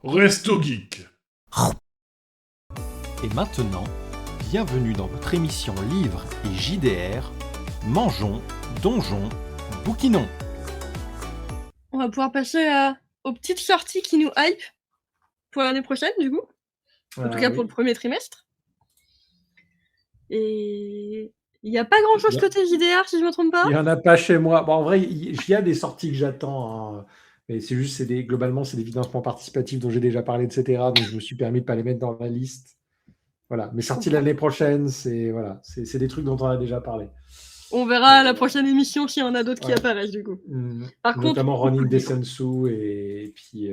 Resto Geek. Et maintenant, bienvenue dans votre émission Livres et JDR. Mangeons, donjons, bouquinons. On va pouvoir passer aux petites sorties qui nous hype pour l'année prochaine, du coup. En tout cas, pour le premier trimestre. Et il n'y a pas grand-chose côté JDR, si je ne me trompe pas. Il n'y en a pas chez moi. Bon, en vrai, il y a des sorties que j'attends. Hein. Mais c'est juste, globalement, c'est des financements participatifs dont j'ai déjà parlé, etc. Donc, je me suis permis de ne pas les mettre dans la liste. Voilà. Mais sorties l'année prochaine, c'est des trucs dont on a déjà parlé. On verra la prochaine émission s'il y en a d'autres qui apparaissent, du coup. Notamment Ronin Desensu et puis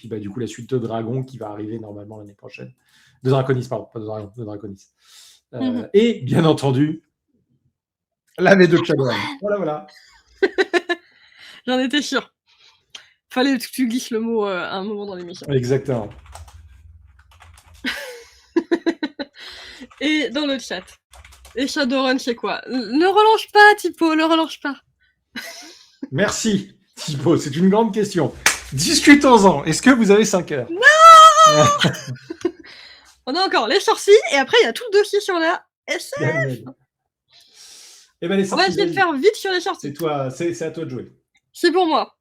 bah, du coup, la suite de Dragon qui va arriver normalement l'année prochaine. De Draconis, pardon. Pas de Dragon, de Draconis. Et, bien entendu, l'année de Shadowrun. Voilà. J'en étais sûr. Fallait que tu glisses le mot à un moment dans l'émission. Exactement. Et dans le chat. Et Shadowrun, c'est quoi? Ne relance pas, Tipo, ne relance pas. Merci, Tipo, c'est une grande question. Discutons-en. Est-ce que vous avez 5 heures? Non. On a encore les sorties, et après, il y a tout le dossier sur la SF. Eh ben, les sorties, on va essayer de faire vite sur les sorties. C'est à toi de jouer. C'est pour moi.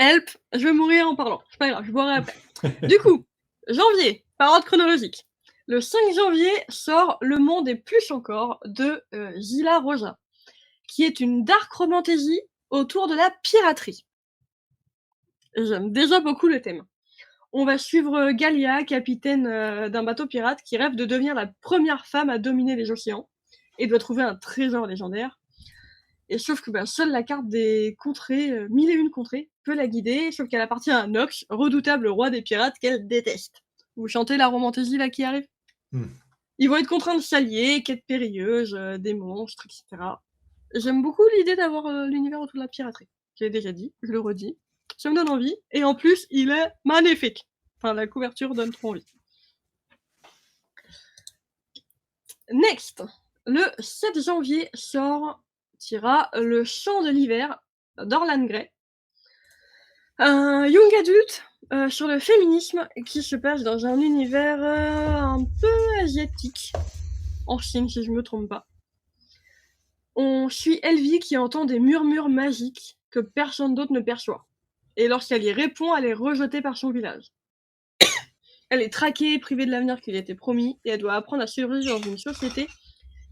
Help, je vais mourir en parlant. C'est pas grave, je boirai après. Du coup, janvier, par ordre chronologique. Le 5 janvier sort Le Monde et plus encore de Gila Roja, qui est une dark romantasy autour de la piraterie. J'aime déjà beaucoup le thème. On va suivre Galia, capitaine d'un bateau pirate qui rêve de devenir la première femme à dominer les océans et doit trouver un trésor légendaire. Et sauf que seule la carte des contrées, 1001 contrées, peut la guider, sauf qu'elle appartient à Nox, redoutable roi des pirates qu'elle déteste. Vous chantez la romantasy là qui arrive? Ils vont être contraints de s'allier, quêtes périlleuses, des monstres, etc. J'aime beaucoup l'idée d'avoir l'univers autour de la piraterie. Je l'ai déjà dit, je le redis. Ça me donne envie, et en plus, il est magnifique. Enfin, la couverture donne trop envie. Next, le 7 janvier sortira Le Chant de l'hiver d'Orlan Grey. Un young adulte sur le féminisme qui se passe dans un univers un peu asiatique, en Chine si je me trompe pas. On suit Elvie qui entend des murmures magiques que personne d'autre ne perçoit. Et lorsqu'elle y répond, elle est rejetée par son village. Elle est traquée, privée de l'avenir qui lui a été promis, et elle doit apprendre à survivre dans une société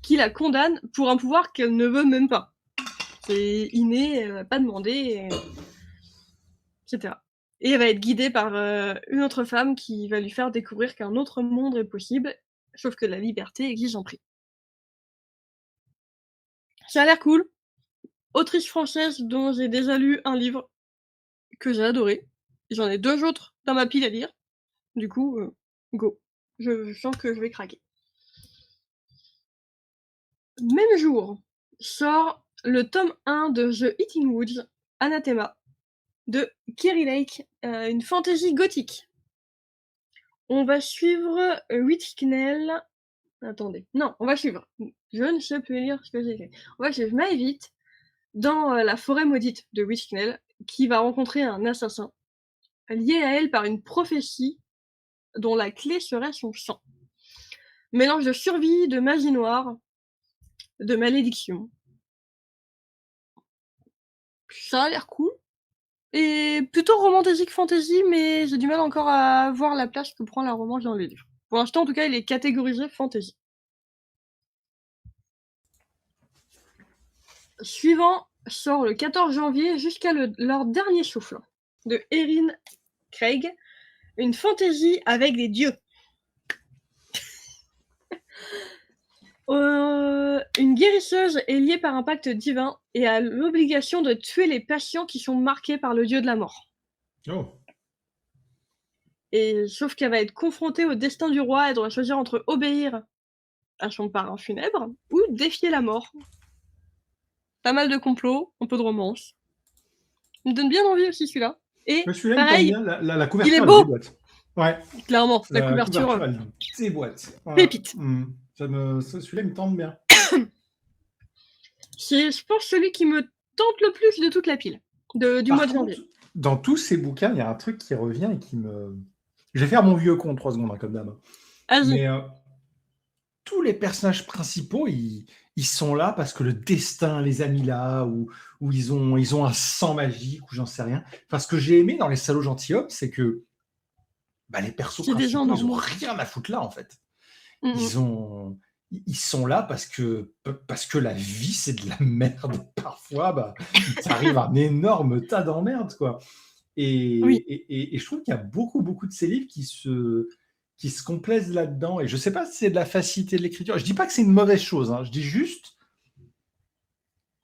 qui la condamne pour un pouvoir qu'elle ne veut même pas. C'est inné, elle va pas demander, etc. Et elle va être guidée par une autre femme qui va lui faire découvrir qu'un autre monde est possible, sauf que la liberté exige un prix. Ça a l'air cool. Autrice française dont j'ai déjà lu un livre que j'ai adoré. J'en ai 2 autres dans ma pile à lire. Du coup, go. Je sens que je vais craquer. Même jour, sort le tome 1 de The Eating Woods, Anathema, de Keri Lake, une fantasy gothique. On va suivre Witchknell. Attendez. Non, on va suivre. Je ne sais plus lire ce que j'ai fait. On va suivre Maevit dans la forêt maudite de Witchknell, qui va rencontrer un assassin, lié à elle par une prophétie dont la clé serait son sang. Mélange de survie, de magie noire, de malédiction. Ça a l'air cool. Et plutôt romantique fantasy, mais j'ai du mal encore à voir la place que prend la romance dans les livres. Pour l'instant, en tout cas, il est catégorisé fantasy. Suivant sort le 14 janvier jusqu'à leur dernier souffle, de Erin Craig, une fantasy avec des dieux. Une guérisseuse est liée par un pacte divin et a l'obligation de tuer les patients qui sont marqués par le dieu de la mort. Oh. Et sauf qu'elle va être confrontée au destin du roi, elle doit choisir entre obéir à son parrain funèbre ou défier la mort. Pas mal de complots, un peu de romance. Il me donne bien envie aussi celui-là. Et celui-là, pareil, il me bien. La couverture, il est beau. Déboîte. Ouais. Clairement, la couverture elle déboîte. Voilà. pépite. Celui-là, il me tente bien. C'est, je pense, celui qui me tente le plus de toute la pile du mois de janvier. dans tous ces bouquins, il y a un truc qui revient et qui me... Je vais faire mon vieux con 3 secondes, hein, comme d'hab. Vas-y. Mais tous les personnages principaux, ils sont là parce que le destin les a mis là, ou ils ont un sang magique, ou j'en sais rien. Enfin, ce que j'ai aimé dans Les Salauds Gentilshommes, c'est que les persos C'est des gens principaux, ils ont normaux. rien à foutre là, en fait. Mhm. Ils sont là parce que la vie, c'est de la merde. Parfois, il t'arrive un énorme tas d'emmerdes, quoi. Oui. Et je trouve qu'il y a beaucoup, beaucoup de ces livres qui se complaisent là-dedans. Et je ne sais pas si c'est de la facilité de l'écriture. Je ne dis pas que c'est une mauvaise chose. Hein. Je dis juste,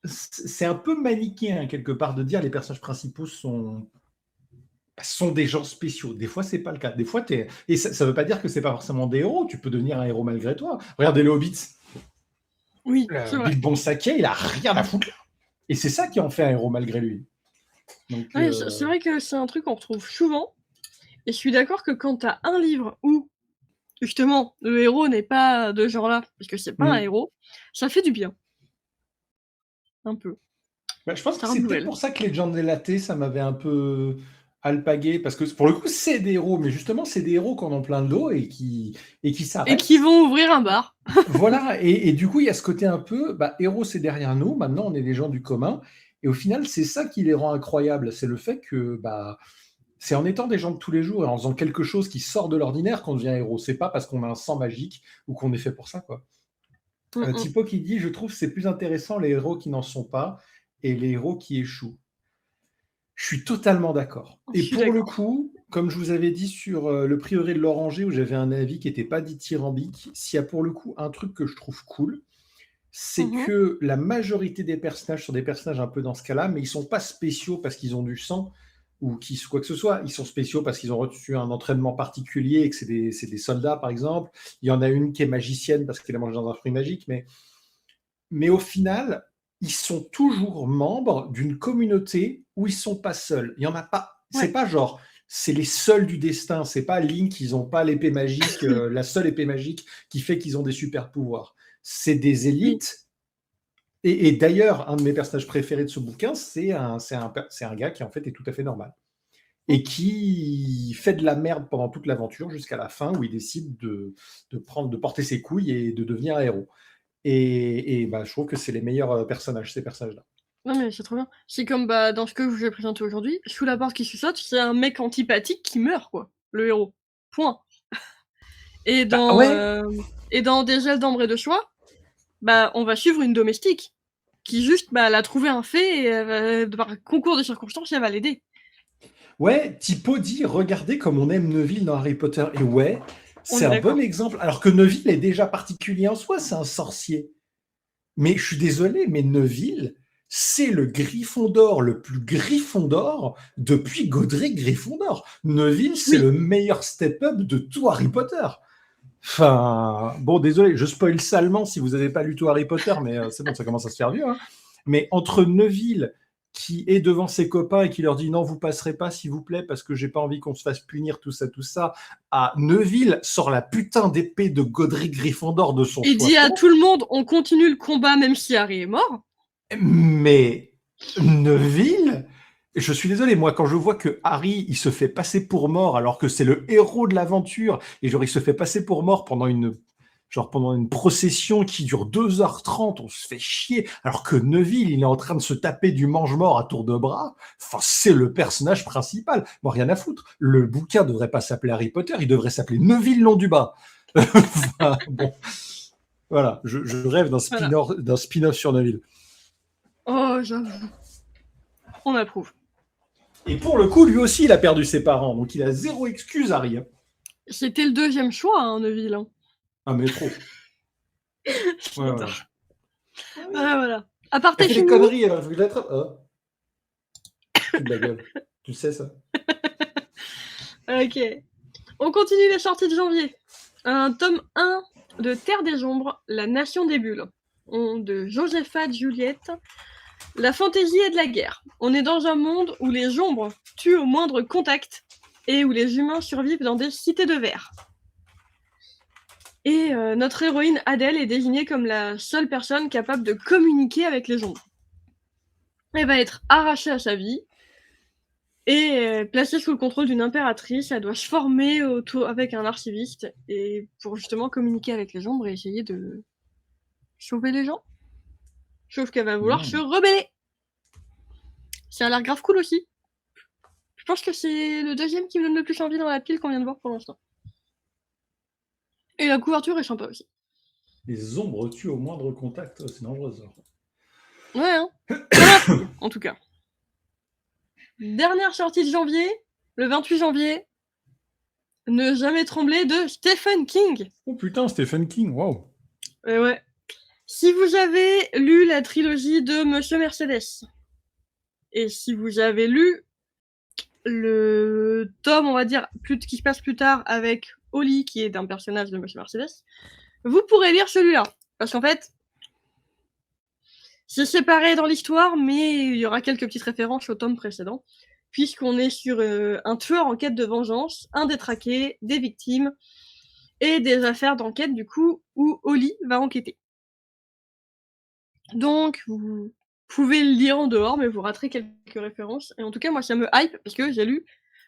c'est un peu manichéen, quelque part, de dire les personnages principaux sont des gens spéciaux. Des fois, c'est pas le cas. Des fois, et ça veut pas dire que c'est pas forcément des héros. Tu peux devenir un héros malgré toi. Regardez le Hobbit. Oui, c'est vrai. Bilbon Saquet, il a rien à foutre là. Et c'est ça qui en fait un héros malgré lui. Donc, Ouais, c'est vrai que c'est un truc qu'on retrouve souvent. Et je suis d'accord que quand t'as un livre où, justement, le héros n'est pas de ce genre-là, parce que c'est pas un héros, ça fait du bien. Un peu. je pense que Ça c'est peut-être renouvelle. pour ça que les gens délatés, ça m'avait un peu alpagué. Parce que pour le coup, c'est des héros. Mais justement, c'est des héros qu'on en plein de dos et qui Et s'arrêtent. qui vont ouvrir un bar. Voilà. Et du coup, il y a ce côté un peu, héros, c'est derrière nous. Maintenant, on est des gens du commun. Et au final, c'est ça qui les rend incroyables. C'est le fait que c'est en étant des gens de tous les jours et en faisant quelque chose qui sort de l'ordinaire qu'on devient héros. C'est pas parce qu'on a un sang magique ou qu'on est fait pour ça, quoi. Thibaut qui dit, je trouve que c'est plus intéressant les héros qui n'en sont pas et les héros qui échouent. Je suis totalement d'accord. Et pour le coup, comme je vous avais dit sur le prieuré de l'Oranger, où j'avais un avis qui n'était pas dithyrambique, s'il y a pour le coup un truc que je trouve cool, c'est que la majorité des personnages sont des personnages un peu dans ce cas-là, mais ils ne sont pas spéciaux parce qu'ils ont du sang ou quoi que ce soit. Ils sont spéciaux parce qu'ils ont reçu un entraînement particulier et que c'est des soldats, par exemple. Il y en a une qui est magicienne parce qu'elle a mangé dans un fruit magique, mais au final, ils sont toujours membres d'une communauté où ils sont pas seuls. Il y en a pas. C'est pas genre, c'est les seuls du destin. C'est pas Link, ils ont pas l'épée magique, la seule épée magique qui fait qu'ils ont des super pouvoirs. C'est des élites. Et d'ailleurs, un de mes personnages préférés de ce bouquin, c'est un gars qui en fait est tout à fait normal et qui fait de la merde pendant toute l'aventure jusqu'à la fin où il décide de porter ses couilles et de devenir un héros. Et je trouve que c'est les meilleurs personnages, ces personnages-là. Non mais c'est trop bien. C'est comme dans ce que je vous ai présenté aujourd'hui, sous la porte qui se saute, c'est un mec antipathique qui meurt, quoi. Le héros. Point. Et dans Des ailes d'ambre et de soie, on va suivre une domestique qui juste l'a trouvé un fait et par concours de circonstances, elle va l'aider. Ouais, Thibaut dit, regardez comme on aime Neville dans Harry Potter. Et ouais, c'est un bon exemple. Alors que Neville est déjà particulier en soi, c'est un sorcier. Mais je suis désolé, mais Neville, c'est le Gryffondor le plus Gryffondor depuis Godric Gryffondor. Neville, c'est le meilleur step-up de tout Harry Potter. Enfin, bon, désolé, je spoil salement si vous n'avez pas lu tout Harry Potter, mais c'est bon, ça commence à se faire vieux. Hein. Mais entre Neville, qui est devant ses copains et qui leur dit non, vous passerez pas, s'il vous plaît, parce que j'ai pas envie qu'on se fasse punir, tout ça, à Neville sort la putain d'épée de Godric Gryffondor de son choix. Il dit à tout le monde, on continue le combat même si Harry est mort. Mais Neville, je suis désolé, moi, quand je vois que Harry, il se fait passer pour mort alors que c'est le héros de l'aventure, et genre, il se fait passer pour mort pendant une procession qui dure 2h30, on se fait chier, alors que Neville, il est en train de se taper du mange-mort à tour de bras. Enfin, c'est le personnage principal. Bon, rien à foutre. Le bouquin devrait pas s'appeler Harry Potter, il devrait s'appeler Neville Londubat. Enfin, bon. Voilà, je rêve d'un spin-off sur Neville. Oh, j'avoue. On approuve. Et pour le coup, lui aussi, il a perdu ses parents, donc il a zéro excuse, Harry. C'était le deuxième choix, Neville. Ah, mais trop. Ouais. Voilà. À part elle fait des conneries, alors je vais l'attraper. De la gueule. Tu sais ça. Ok. On continue les sorties de janvier. Un tome 1 de Terre des Ombres, La Nation des Bulles, de Josepha Juliette. La fantaisie et de la guerre. On est dans un monde où les ombres tuent au moindre contact et où les humains survivent dans des cités de verre. Et notre héroïne Adèle est désignée comme la seule personne capable de communiquer avec les ombres. Elle va être arrachée à sa vie Et placée sous le contrôle d'une impératrice, elle doit se former avec un archiviste et pour justement communiquer avec les ombres et essayer de sauver les gens. Sauf qu'elle va vouloir se rebeller. Ça a l'air grave cool aussi. Je pense que c'est le deuxième qui me donne le plus envie dans la pile qu'on vient de voir pour l'instant. Et la couverture est sympa aussi. Les ombres tuent au moindre contact, c'est dangereux ça. Ouais, hein. En tout cas. Dernière sortie de janvier, le 28 janvier. Ne jamais trembler de Stephen King. Oh putain, Stephen King, waouh. Ouais. Si vous avez lu la trilogie de Monsieur Mercedes, et si vous avez lu le tome, on va dire, qui se passe plus tard avec Holly, qui est un personnage de Monsieur Mercedes, vous pourrez lire celui-là. Parce qu'en fait, c'est séparé dans l'histoire, mais il y aura quelques petites références au tome précédent, puisqu'on est sur un tueur en quête de vengeance, un détraqué, des victimes, et des affaires d'enquête, du coup, où Holly va enquêter. Donc, vous pouvez le lire en dehors, mais vous raterez quelques références. Et en tout cas, moi, ça me hype, parce que j'ai lu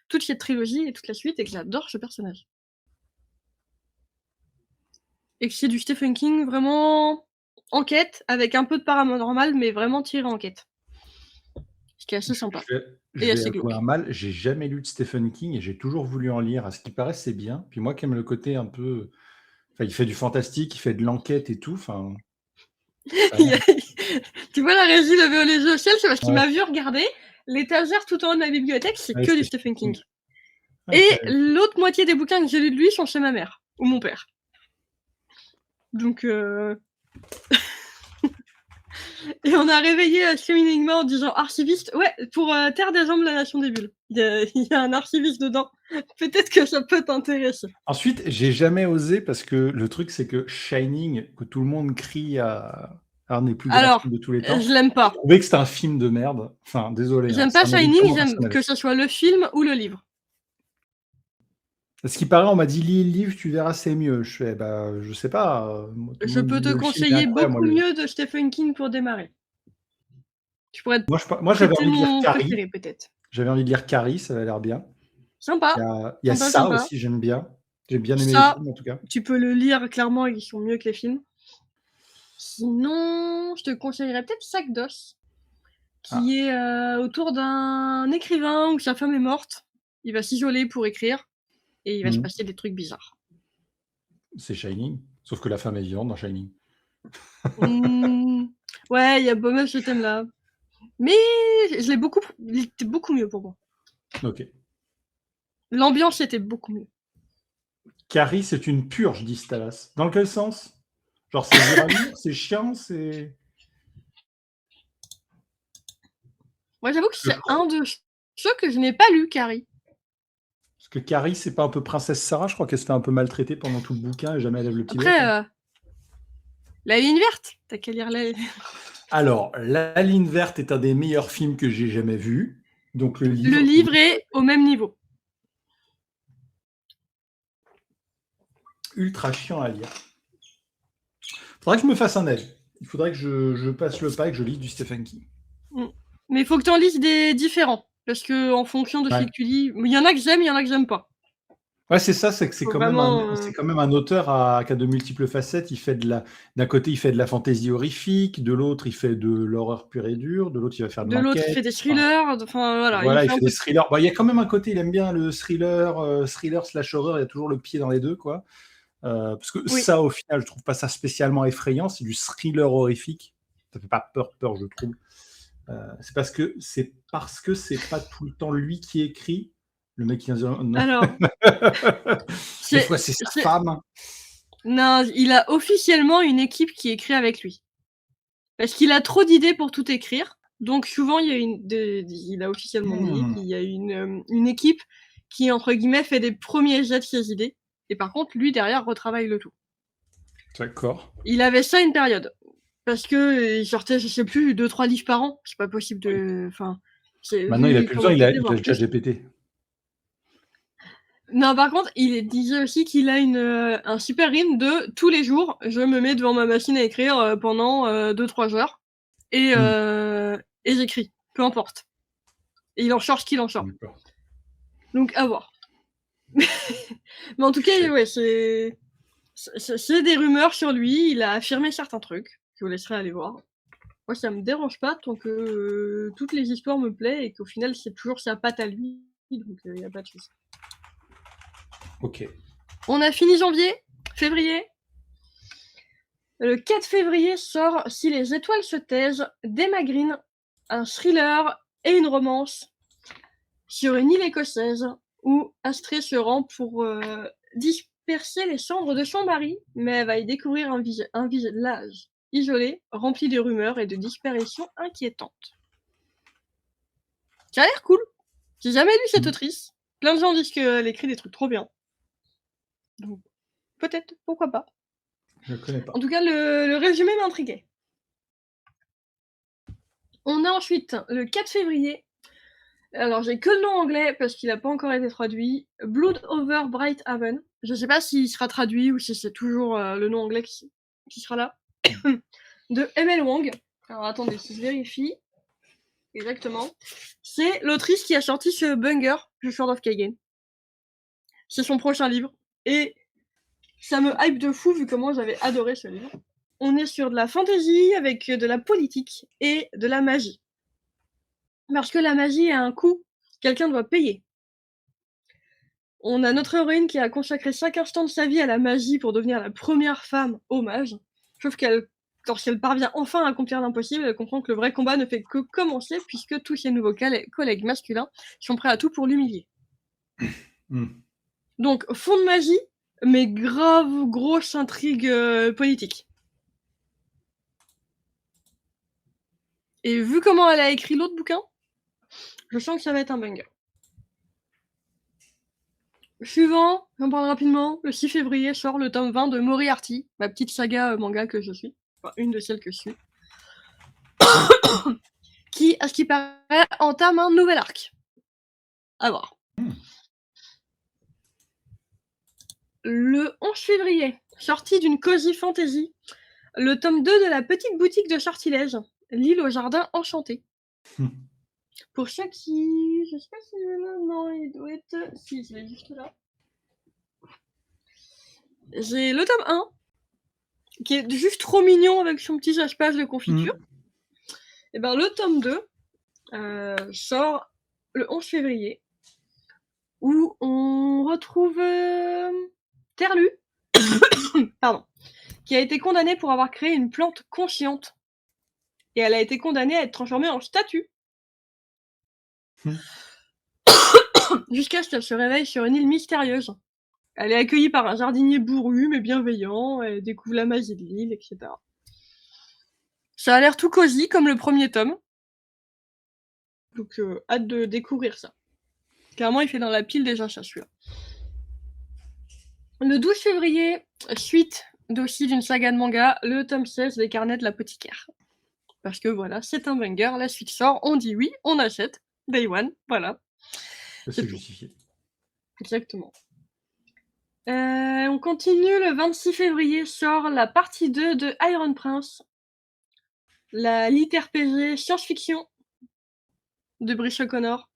toute cette trilogie et toute la suite, et que j'adore ce personnage. Et que c'est du Stephen King vraiment enquête, avec un peu de paranormal, mais vraiment tiré enquête. Ce qui est assez sympa. Je vais avouer un mal, j'ai jamais lu de Stephen King et j'ai toujours voulu en lire. À ce qui paraît, c'est bien. Puis moi qui aime le côté un peu... Enfin, il fait du fantastique, il fait de l'enquête et tout. Enfin... Tu vois la régie lever les yeux au ciel, c'est parce qu'il m'a vu regarder. L'étagère tout en haut de ma bibliothèque, c'est que du Stephen King. Et l'autre moitié des bouquins que j'ai lus de lui sont chez ma mère, ou mon père. Donc, Et on a réveillé cheminement en disant archiviste. Ouais, pour Terre des Hommes, la Nation des Bulles. Il y a un archiviste dedans. Peut-être que ça peut t'intéresser. Ensuite, j'ai jamais osé parce que le truc, c'est que Shining, que tout le monde crie à un des plus grands films de tous les temps. Je l'aime pas. Je trouvais que c'était un film de merde. Enfin, désolé. J'aime pas Shining, j'aime que ce soit le film ou le livre. Ce qui paraît, on m'a dit lis le livre, tu verras, c'est mieux. Je fais, je sais pas. Je peux te conseiller beaucoup mieux de Stephen King pour démarrer. Tu pourrais moi j'avais envie de lire Carrie. Peut-être. J'avais envie de lire Carrie, ça avait l'air bien. Sympa. Il y a ça aussi, j'aime bien. J'ai bien aimé les films en tout cas. Tu peux le lire clairement, ils sont mieux que les films. Sinon, je te conseillerais peut-être Sac d'os, qui est autour d'un écrivain où sa femme est morte. Il va s'isoler pour écrire et il va se passer des trucs bizarres. C'est Shining, sauf que la femme est vivante dans Shining. Ouais, il y a pas mal ce thème-là. Mais il était beaucoup mieux pour moi. Ok. L'ambiance était beaucoup mieux. Carrie, c'est une purge, dit Stalas. Dans quel sens? Genre, c'est dur à lire, c'est chiant, c'est... Moi, j'avoue que c'est un de ceux que je n'ai pas lu, Carrie. Parce que Carrie, c'est pas un peu Princesse Sarah? Je crois qu'elle se fait un peu maltraiter pendant tout le bouquin et jamais elle lève le petit doigt. Après, La ligne verte, t'as qu'à lire la... Alors, La ligne verte est un des meilleurs films que j'ai jamais vu. Donc le livre est au même niveau. Ultra chiant à lire. Faudrait que je me fasse un avis. Il faudrait que je passe le pas et que je lise du Stephen King. Mais il faut que tu en lises des différents. Parce que en fonction de ce que tu lis, il y en a que j'aime, il y en a que j'aime pas. Ouais, c'est ça, c'est que c'est quand même un auteur qui a de multiples facettes. Il fait d'un côté, il fait de la fantaisie horrifique, de l'autre, il fait de l'horreur pure et dure, de l'autre, il va faire de l'enquête. De l'autre, il fait des thrillers. Voilà, il fait des thrillers. Il y a quand même un côté, il aime bien le thriller slash horreur. Il y a toujours le pied dans les deux, quoi. Parce que ça, au final, je trouve pas ça spécialement effrayant. C'est du thriller horrifique. Ça fait pas peur, je trouve. C'est parce que c'est pas tout le temps lui qui écrit. Le mec qui vient de... Alors, des fois, c'est sa femme. Non, il a officiellement une équipe qui écrit avec lui. Parce qu'il a trop d'idées pour tout écrire. Donc souvent, il a officiellement dit qu'il y a une équipe qui, entre guillemets, fait des premiers jets de ses idées. Et par contre, lui, derrière, retravaille le tout. D'accord. Il avait ça une période. Parce que il sortait, je sais plus, 2-3 livres par an. C'est pas possible de... Enfin, maintenant, il a plus besoin, il a déjà GPT. Non, par contre, il disait aussi qu'il a un super rythme de tous les jours, je me mets devant ma machine à écrire pendant 2-3 heures et j'écris, peu importe. Et il en sort ce qu'il en sort. D'accord. Donc, à voir. Mais en tout cas, ouais, c'est des rumeurs sur lui. Il a affirmé certains trucs. Je vous laisserai aller voir. Moi, ça me dérange pas tant que toutes les histoires me plaisent et qu'au final, c'est toujours sa patte à lui. Donc, il n'y a pas de souci. Ok. On a fini janvier, février. Le 4 février sort Si les étoiles se taisent d'Emma Green, un thriller et une romance sur une île écossaise où Astrée se rend pour disperser les cendres de son mari, mais elle va y découvrir un village isolé, rempli de rumeurs et de disparitions inquiétantes. Ça a l'air cool. J'ai jamais lu cette autrice. Plein de gens disent qu'elle écrit des trucs trop bien. Donc, peut-être, pourquoi pas. Je ne connais pas. En tout cas, le résumé m'intriguait. On a ensuite le 4 février. Alors, j'ai que le nom anglais parce qu'il n'a pas encore été traduit. Blood over Bright Haven. Je sais pas s'il sera traduit ou si c'est toujours le nom anglais qui sera là. De M.L. Wang. Alors, attendez, si je vérifie. Exactement. C'est l'autrice qui a sorti ce banger, The Sword of Kagen. C'est son prochain livre. Et ça me hype de fou vu comment j'avais adoré ce livre. On est sur de la fantasy avec de la politique et de la magie. Parce que la magie a un coût, quelqu'un doit payer. On a notre héroïne qui a consacré 5 instants de sa vie à la magie pour devenir la première femme au mage. Sauf qu'elle, lorsqu'elle parvient enfin à accomplir l'impossible, elle comprend que le vrai combat ne fait que commencer puisque tous ses nouveaux collègues masculins sont prêts à tout pour l'humilier. Donc, fond de magie, mais grave grosse intrigue politique. Et vu comment elle a écrit l'autre bouquin, je sens que ça va être un banger. Suivant, j'en parle rapidement, le 6 février sort le tome 20 de Moriarty, ma petite saga manga que je suis, enfin une de celles que je suis, qui, à ce qui paraît, entame un nouvel arc. À voir. Le 11 février, sortie d'une cozy fantasy, le tome 2 de la petite boutique de sortilèges, L'île au jardin enchanté. Pour ceux qui... Je sais pas si il est là, non, il doit être... Si, il est juste là. J'ai le tome 1, qui est juste trop mignon avec son petit sage-page de confiture. Et ben le tome 2 sort le 11 février, où on retrouve Terlu, pardon, qui a été condamnée pour avoir créé une plante consciente. Et elle a été condamnée à être transformée en statue. Jusqu'à ce qu'elle se réveille sur une île mystérieuse. Elle est accueillie par un jardinier bourru mais bienveillant, elle découvre la magie de l'île, etc. Ça a l'air tout cosy comme le premier tome. Donc hâte de découvrir ça. Clairement, il fait dans la pile déjà ça, celui-là. Le 12 février, suite d'aussi d'une saga de manga, le tome 16 des carnets de l'apothicaire. Parce que voilà, c'est un banger, la suite sort, on dit oui, on achète. Day one, voilà. C'est justifié. Exactement. On continue, le 26 février sort la partie 2 de Iron Prince, la lit RPG science-fiction de Brice O'Connor,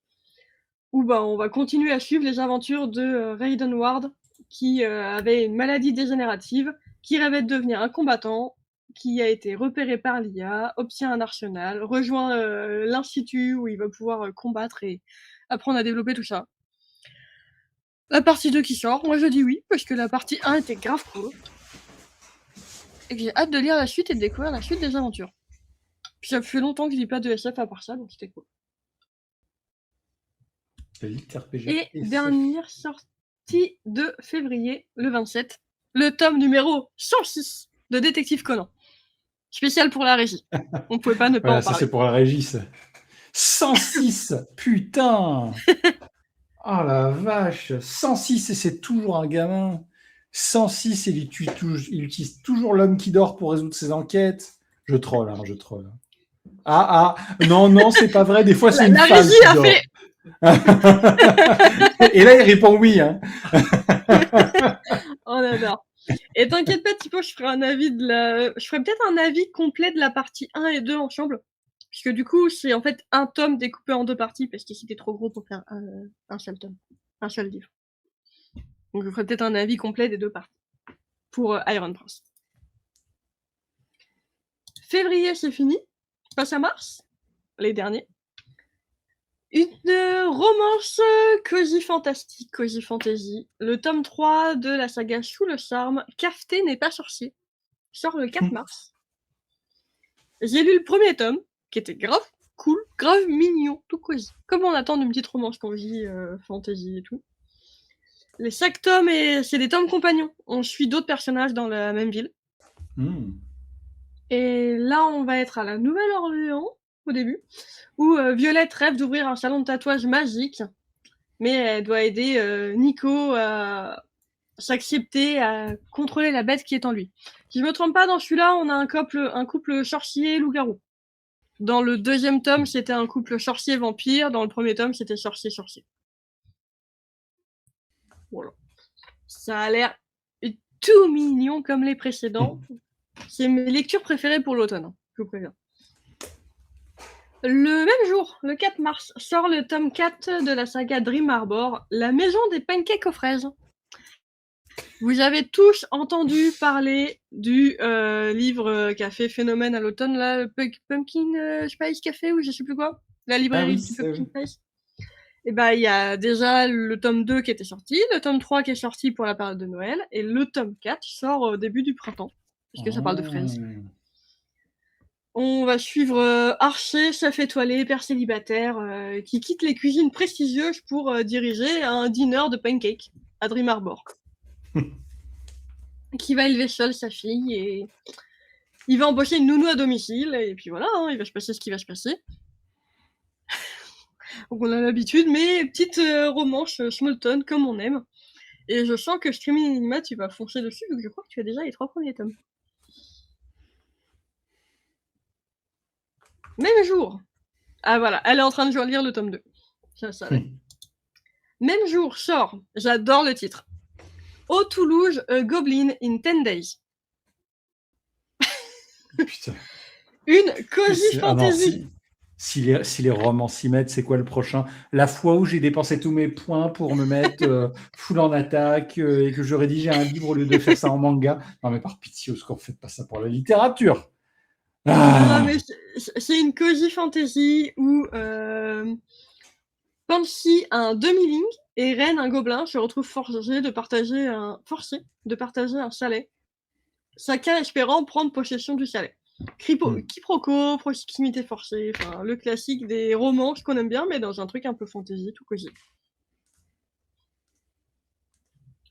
où on va continuer à suivre les aventures de Raiden Ward, qui avait une maladie dégénérative, qui rêvait de devenir un combattant, qui a été repéré par l'IA, obtient un arsenal, rejoint l'institut où il va pouvoir combattre et apprendre à développer tout ça. La partie 2 qui sort, moi je dis oui, parce que la partie 1 était grave cool. Et que j'ai hâte de lire la suite et de découvrir la suite des aventures. Puis ça fait longtemps que je lis pas de SF à part ça, donc c'était cool. Et dernière sortie de février, le 27, le tome numéro 106 de Détective Conan. Spécial pour la régie. On pouvait pas ne pas en parler. Ça c'est pour la régie, ça. 106 putain. Oh la vache, 106 et c'est toujours un gamin. 106 et il utilise toujours l'homme qui dort pour résoudre ses enquêtes. Je troll. Non, c'est pas vrai. Des fois c'est une femme qui dort. Fait... Et là il répond oui. Hein. On adore. Et t'inquiète pas, Thibaut, je ferai peut-être un avis complet de la partie 1 et 2 ensemble. Puisque du coup, c'est en fait un tome découpé en 2 parties, parce que c'était trop gros pour faire un seul tome, un seul livre. Donc je ferai peut-être un avis complet des 2 parties, pour Iron Prince. Février, c'est fini. Passe à mars, les derniers. Une romance cosy fantastique, cosy fantasy. Le tome 3 de la saga Sous le charme, Cafeté n'est pas sorcier, sort le 4 mars. J'ai lu le premier tome, qui était grave cool, grave mignon, tout cosy. Comme on attend d'une petite romance cosy, fantasy et tout. Les 5 tomes, c'est des tomes compagnons. On suit d'autres personnages dans la même ville. Et là, on va être à la Nouvelle-Orléans, au début, où Violette rêve d'ouvrir un salon de tatouage magique, mais elle doit aider Nico à s'accepter, à contrôler la bête qui est en lui. Si je me trompe pas, dans celui-là, on a un couple sorcier-loup-garou. Dans le 2e tome, c'était un couple sorcier-vampire. Dans le 1er tome, c'était sorcier-sorcier. Voilà. Ça a l'air tout mignon comme les précédents. C'est mes lectures préférées pour l'automne, je vous préviens. Le même jour, le 4 mars, sort le tome 4 de la saga Dream Harbor, La maison des pancakes aux fraises. Vous avez tous entendu parler du livre qui a fait phénomène à l'automne, là, Pumpkin Spice Café ou je sais plus quoi, la librairie du Pumpkin Spice. Et bah, il y a déjà le tome 2 qui était sorti, le tome 3 qui est sorti pour la période de Noël, et le tome 4 sort au début du printemps, puisque ça parle de fraises. On va suivre Archer, chef étoilé, père célibataire, qui quitte les cuisines prestigieuses pour diriger un dîner de pancakes à Dream Harbor. Qui va élever seul sa fille et il va embaucher une nounou à domicile et puis voilà, il va se passer ce qui va se passer. Donc on a l'habitude, mais petite romance Smallton comme on aime. Et je sens que Streaming Enigma, tu vas foncer dessus, donc je crois que tu as déjà les 3 premiers tomes. Même jour. Ah voilà, elle est en train de lire le tome 2. Ça savais. Même jour sort, j'adore le titre. Au Toulouse, a Goblin in 10 Days. Putain. Une cosy fantasy. Non, si les romans s'y mettent, c'est quoi le prochain? La fois où j'ai dépensé tous mes points pour me mettre full en attaque et que je rédigeais un livre au lieu de faire ça en manga. Non, mais par pitié, au secours, faites pas ça pour la littérature. Non, mais c'est une cosy fantasy où Pansy, un demi-ling, et Ren, un gobelin, se retrouvent forcés de partager un chalet. Chacun espérant prendre possession du chalet. Quiproquo, proximité forcée, enfin le classique des romances qu'on aime bien, mais dans un truc un peu fantasy, tout cosy.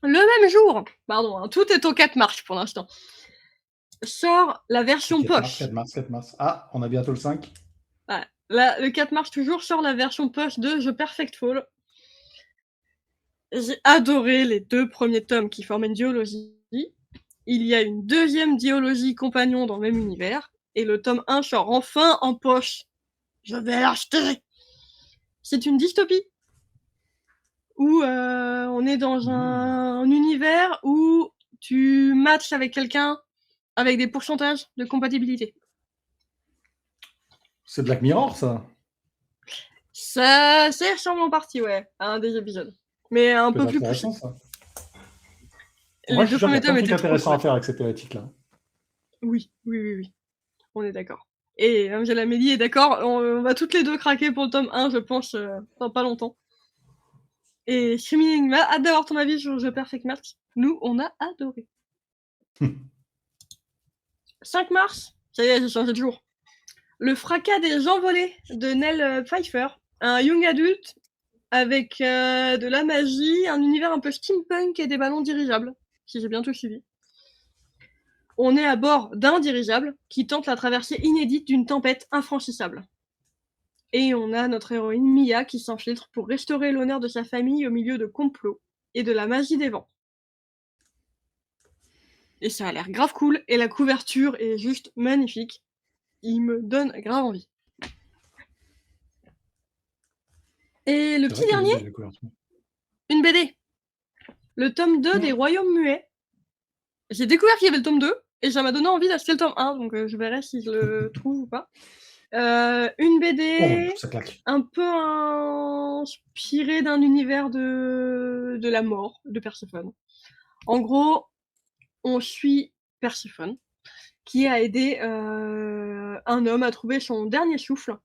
Le même jour, pardon, tout est au 4 mars pour l'instant, sort la version poche. 4 mars. Ah, on a bientôt le 5. Ouais. Là, le 4 mars toujours sort la version poche de The Perfect Fall. J'ai adoré les 2 premiers tomes qui forment une duologie. Il y a une 2e duologie compagnon dans le même univers. Et le tome 1 sort enfin en poche. Je vais l'acheter. C'est une dystopie. Où on est dans un univers où tu matches avec quelqu'un avec des pourcentages de compatibilité. C'est Black Mirror, ça? Ça ressemble en partie, ouais, à un des épisodes. Mais un peu plus poussé. Ça. Moi, je suis sûr qu'il y a plein de trucs intéressants à faire avec cette thématique-là. Oui. On est d'accord. Et Angela Melly est d'accord. On va toutes les 2 craquer pour le tome 1, je pense, dans pas longtemps. Et Streaming Enigma, hâte d'avoir ton avis sur The Perfect Match. Nous, on a adoré. 5 mars, ça y est, j'ai changé de jour. Le fracas des gens volés de Nell Pfeiffer. Un young adulte avec de la magie, un univers un peu steampunk et des ballons dirigeables, si j'ai bien tout suivi. On est à bord d'un dirigeable qui tente la traversée inédite d'une tempête infranchissable. Et on a notre héroïne Mia qui s'infiltre pour restaurer l'honneur de sa famille au milieu de complots et de la magie des vents. Et ça a l'air grave cool, et la couverture est juste magnifique. Il me donne grave envie. Et le petit dernier, une BD. Le tome 2 des Royaumes Muets. J'ai découvert qu'il y avait le tome 2, et ça m'a donné envie d'acheter le tome 1, donc je verrai si je le trouve ou pas. Une BD ça claque. un peu inspirée d'un univers de la mort de Perséphone. En gros, on suit Perséphone qui a aidé un homme à trouver son dernier souffle.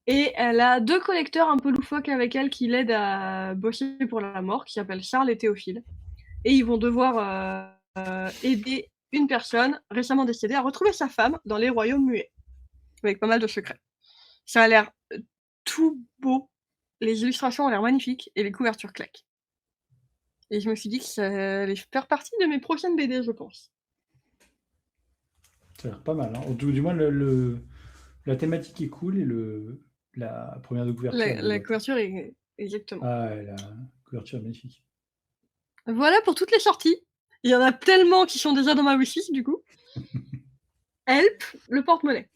Et elle a 2 collecteurs un peu loufoques avec elle qui l'aident à bosser pour la mort, qui s'appellent Charles et Théophile. Et ils vont devoir aider une personne récemment décédée à retrouver sa femme dans les royaumes muets, avec pas mal de secrets. Ça a l'air tout beau, les illustrations ont l'air magnifiques et les couvertures claquent. Et je me suis dit que ça allait faire partie de mes prochaines BD, je pense. Ça a l'air pas mal. Hein. Du moins, la thématique est cool et la première de couverture. La couverture est exactement. Ah, la couverture est magnifique. Voilà pour toutes les sorties. Il y en a tellement qui sont déjà dans ma wishlist du coup. Help, le porte-monnaie.